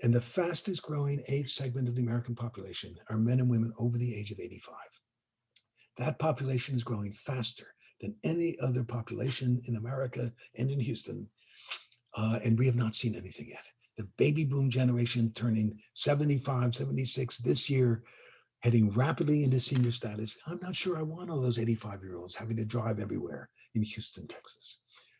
And the fastest growing age segment of the American population are men and women over the age of 85. That population is growing faster than any other population in America and in Houston. and we have not seen anything yet. The baby boom generation turning 75, 76 this year, heading rapidly into senior status. I'm not sure I want all those 85-year-olds having to drive everywhere in Houston, Texas.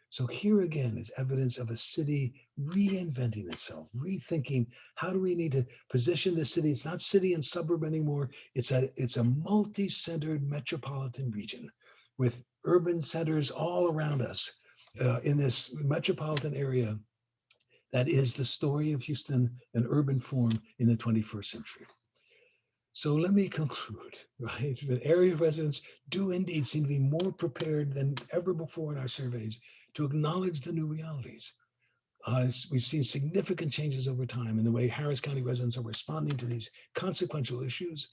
So here again is evidence of a city reinventing itself, rethinking how do we need to position the city. It's not city and suburb anymore. It's a multi-centered metropolitan region with urban centers all around us in this metropolitan area. That is the story of Houston, an urban form in the 21st century. So let me conclude, right? The area residents do indeed seem to be more prepared than ever before in our surveys to acknowledge the new realities. We've seen significant changes over time in the way Harris County residents are responding to these consequential issues.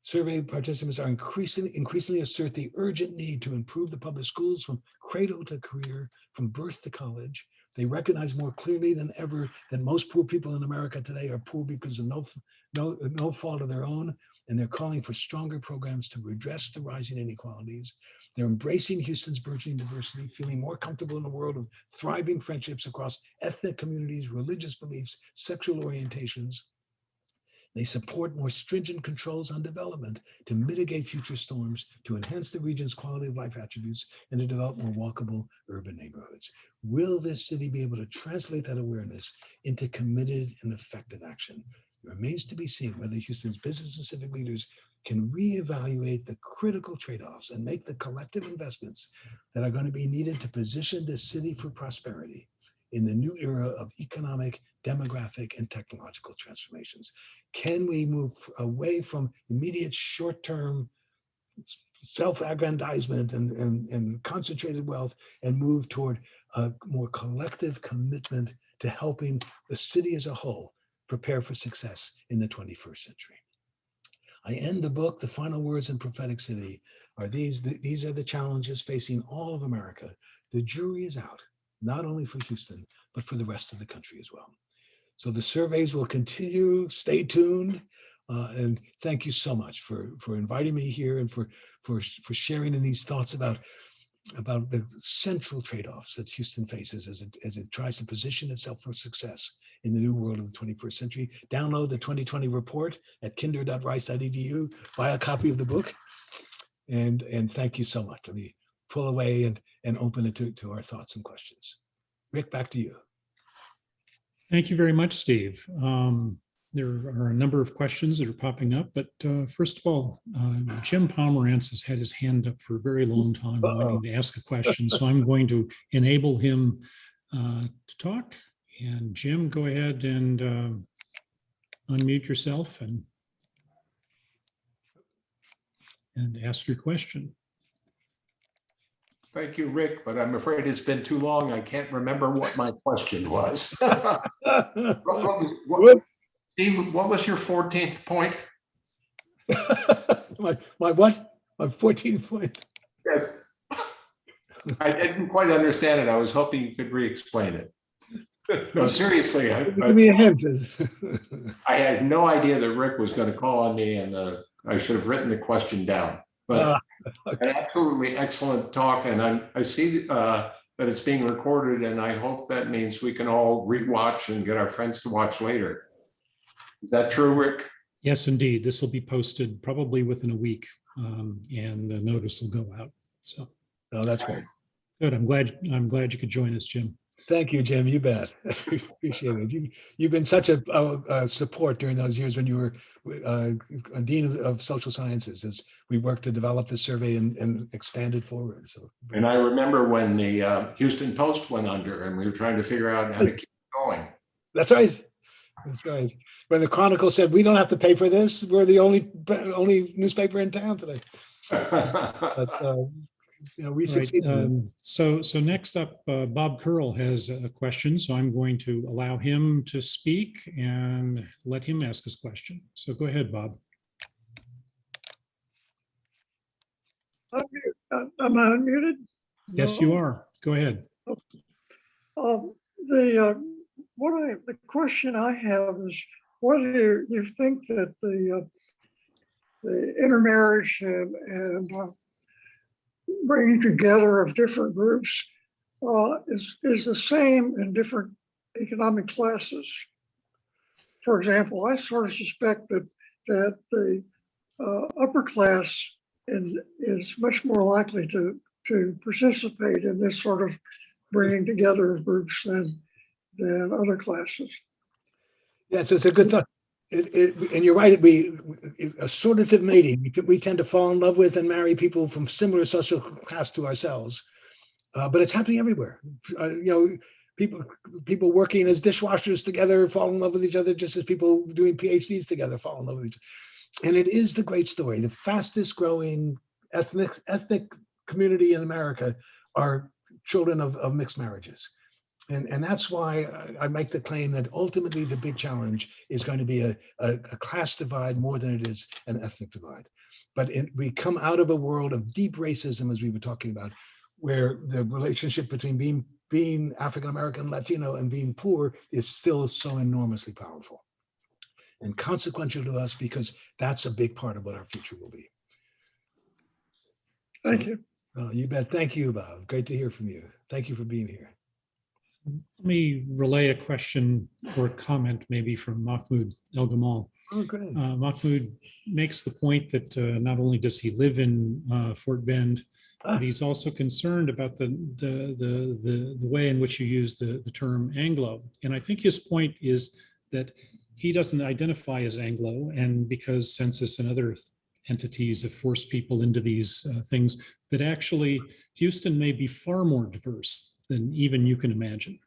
Survey participants are increasingly assert the urgent need to improve the public schools from cradle to career, from birth to college. They recognize more clearly than ever that most poor people in America today are poor because of no fault of their own, and they're calling for stronger programs to redress the rising inequalities. They're embracing Houston's burgeoning diversity, feeling more comfortable in a world of thriving friendships across ethnic communities, religious beliefs, sexual orientations. They support more stringent controls on development to mitigate future storms, to enhance the region's quality of life attributes, and to develop more walkable urban neighborhoods. Will this city be able to translate that awareness into committed and effective action? It remains to be seen whether Houston's business and civic leaders can reevaluate the critical trade-offs and make the collective investments that are going to be needed to position this city for prosperity in the new era of economic, demographic, and technological transformations. Can we move away from immediate short-term self-aggrandizement and concentrated wealth and move toward a more collective commitment to helping the city as a whole prepare for success in the 21st century? I end the book, The Final Words in Prophetic City, are these are the challenges facing all of America. The jury is out, not only for Houston, but for the rest of the country as well. So the surveys will continue, stay tuned. And thank you so much for inviting me here and for sharing in these thoughts about the central trade-offs that Houston faces as it tries to position itself for success in the new world of the 21st century. Download the 2020 report at kinder.rice.edu, buy a copy of the book, and thank you so much. Let me pull away and open it to our thoughts and questions. Rick, back to you. Thank you very much, Steve. There are a number of questions that are popping up, but first of all, Jim Pomerantz has had his hand up for a very long time wanting to ask a question, so I'm going to enable him to talk. And Jim, go ahead and unmute yourself and ask your question. Thank you, Rick, but I'm afraid it's been too long. I can't remember what my question was. Steve, what was your 14th point? my what? My 14th point? Yes. I didn't quite understand it. I was hoping you could re-explain it. No, seriously. Give me a hint. I had no idea that Rick was going to call on me, and I should have written the question down. But okay. An absolutely excellent talk, and I see that it's being recorded, and I hope that means we can all rewatch and get our friends to watch later. Is that true, Rick? Yes, indeed. This will be posted probably within a week, and the notice will go out. So, oh, that's great. Good. I'm glad you could join us, Jim. Thank you, Jim. You bet. Appreciate it. You've been such a support during those years when you were a dean of social sciences as we worked to develop the survey and expand it forward. So, and I remember when the Houston Post went under, and we were trying to figure out how to keep going. That's right. That's right. When the Chronicle said, "We don't have to pay for this. We're the only newspaper in town today." But, we succeeded. Right. So next up, Bob Curl has a question. So I'm going to allow him to speak and let him ask his question. So go ahead, Bob. Am I unmuted? Yes, you are. Go ahead. The question I have is, what do you think that the intermarriage and bringing together of different groups is the same in different economic classes. For example, I sort of suspect that the upper class is much more likely to participate in this sort of bringing together of groups than other classes. Yeah, so it's a good thought. And you're right, assortative mating, we tend to fall in love with and marry people from similar social class to ourselves. But it's happening everywhere. People working as dishwashers together fall in love with each other, just as people doing PhDs together fall in love with each other. And it is the great story. The fastest growing ethnic community in America are children of mixed marriages. And that's why I make the claim that ultimately the big challenge is going to be a class divide more than it is an ethnic divide. But we come out of a world of deep racism, as we were talking about, where the relationship between being African-American, Latino, and being poor is still so enormously powerful and consequential to us, because that's a big part of what our future will be. Thank you. You bet. Thank you, Bob. Great to hear from you. Thank you for being here. Let me relay a question or a comment maybe from Mahmoud El Gamal. Oh, great. Mahmoud makes the point that not only does he live in Fort Bend, but he's also concerned about the way in which you use the term Anglo. And I think his point is that he doesn't identify as Anglo, and because census and other entities have forced people into these things, that actually Houston may be far more diverse than even you can imagine.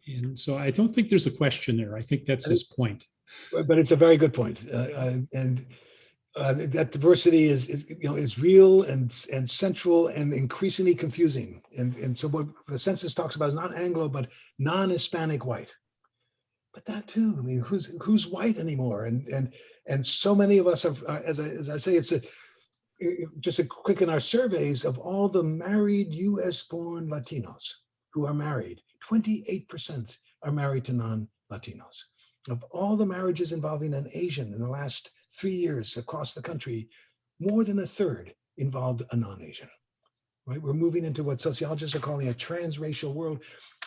And so I don't think there's a question there. I think that's his point. But it's a very good point. And that diversity is real and central and increasingly confusing. And so what the census talks about is not Anglo, but non-Hispanic white. But that too, I mean, who's white anymore? And so many of us are, as I say, it's just a quick in our surveys of all the married US-born Latinos who are married, 28% are married to non-Latinos. Of all the marriages involving an Asian in the last 3 years across the country, more than a third involved a non-Asian. Right? We're moving into what sociologists are calling a transracial world,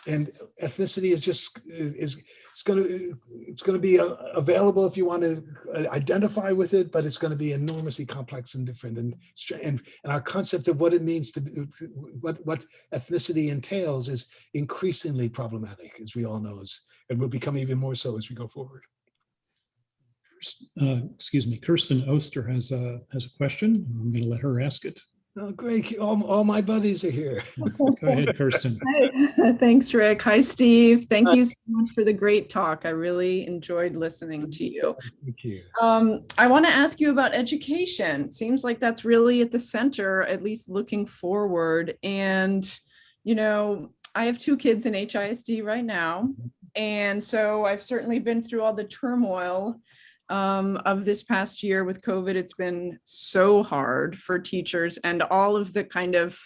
and ethnicity it's going to be available if you want to identify with it, but it's going to be enormously complex and different. And our concept of what it means to what ethnicity entails is increasingly problematic, as we all know, and will become even more so as we go forward. Excuse me, Kirsten Oster has a question. I'm going to let her ask it. Oh, great. All my buddies are here. Go ahead, Kirsten. Hi. Thanks, Rick. Hi, Steve. Thank you so much for the great talk. I really enjoyed listening to you. Thank you. I want to ask you about education. It seems like that's really at the center, at least looking forward. And, I have 2 kids in HISD right now. And so I've certainly been through all the turmoil of this past year with COVID. It's been so hard for teachers, and all of the kind of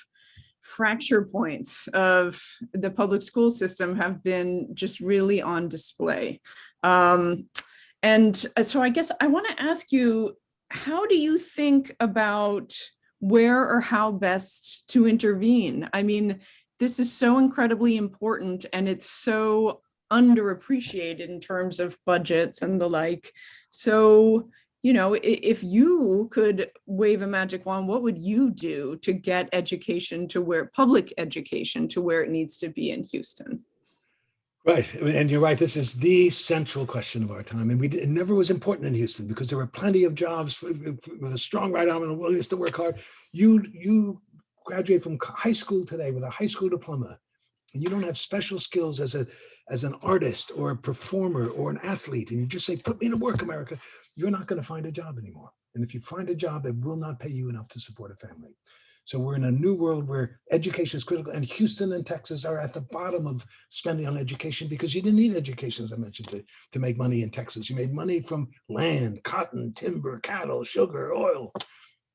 fracture points of the public school system have been just really on display. And so I guess I want to ask you, how do you think about where or how best to intervene? I mean, this is so incredibly important, and it's so underappreciated in terms of budgets and the like. So, if you could wave a magic wand, what would you do to get education to public education to where it needs to be in Houston? Right, and you're right. This is the central question of our time, and it never was important in Houston because there were plenty of jobs with a strong right arm and a willingness to work hard. You graduate from high school today with a high school diploma, and you don't have special skills as an artist or a performer or an athlete, and you just say, "Put me to work, America," you're not going to find a job anymore. And if you find a job, it will not pay you enough to support a family. So we're in a new world where education is critical, and Houston and Texas are at the bottom of spending on education because you didn't need education, as I mentioned, to make money in Texas. You made money from land, cotton, timber, cattle, sugar, oil.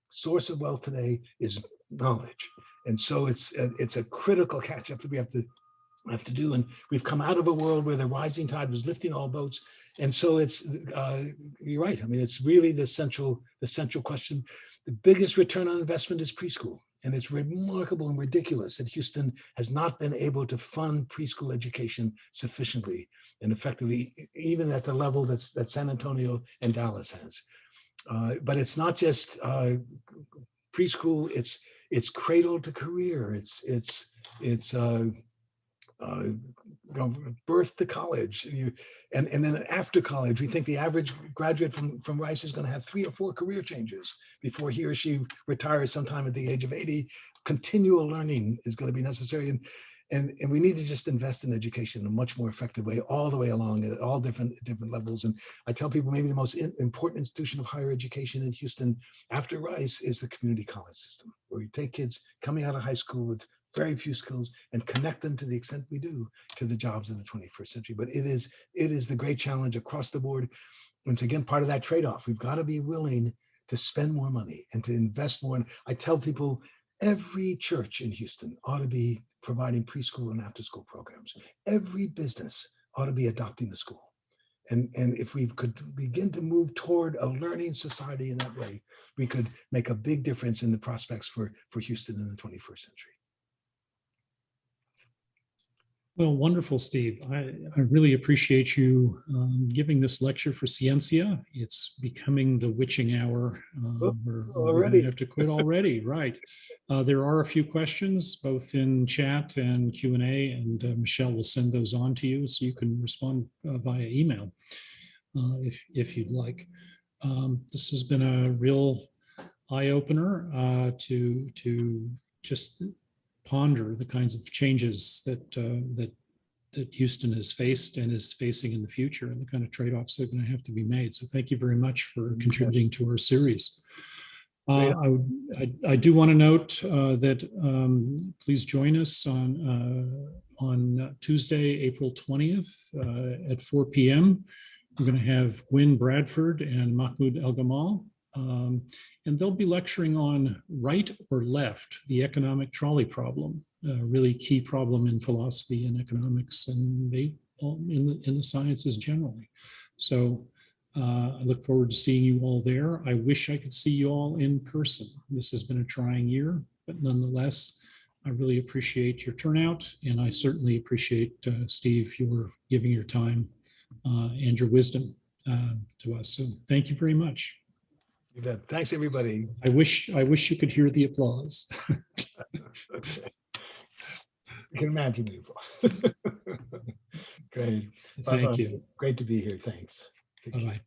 Source of wealth today is knowledge. And so it's a critical catch up that we have to do. And we've come out of a world where the rising tide was lifting all boats. And so you're right. I mean, it's really the central question. The biggest return on investment is preschool. And it's remarkable and ridiculous that Houston has not been able to fund preschool education sufficiently and effectively, even at the level that San Antonio and Dallas has. But it's not just preschool; it's cradle to career. It's birth to college, and then after college, we think the average graduate from Rice is going to have 3 or 4 career changes before he or she retires sometime at the age of 80. Continual learning is going to be necessary, and we need to just invest in education in a much more effective way, all the way along at all different levels. And I tell people maybe the most important institution of higher education in Houston after Rice is the community college system, where you take kids coming out of high school with very few skills and connect them to the extent we do to the jobs of the 21st century. But it is the great challenge across the board. Once again, part of that trade-off, we've got to be willing to spend more money and to invest more. And I tell people every church in Houston ought to be providing preschool and after-school programs. Every business ought to be adopting the school. And if we could begin to move toward a learning society in that way, we could make a big difference in the prospects for Houston in the 21st century. Well, wonderful, Steve. I really appreciate you giving this lecture for Scientia. It's becoming the witching hour. We're going to have to quit already, right? There are a few questions, both in chat and Q&A, and Michelle will send those on to you so you can respond via email if you'd like. This has been a real eye-opener to just ponder the kinds of changes that Houston has faced and is facing in the future, and the kind of trade-offs that are going to have to be made. So thank you very much for contributing to our series. I do want to note that please join us on Tuesday, April 20th at 4 p.m. We're going to have Gwyn Bradford and Mahmoud El-Gamal. And they'll be lecturing on right or left, the economic trolley problem, a really key problem in philosophy and economics and in the sciences generally. So I look forward to seeing you all there. I wish I could see you all in person. This has been a trying year, but nonetheless, I really appreciate your turnout, and I certainly appreciate, Steve, your giving your time and your wisdom to us. So thank you very much. You bet. Thanks, everybody. I wish you could hear the applause. Okay. You can imagine the applause. Great. Thank you. Great to be here. Thanks. Bye-bye.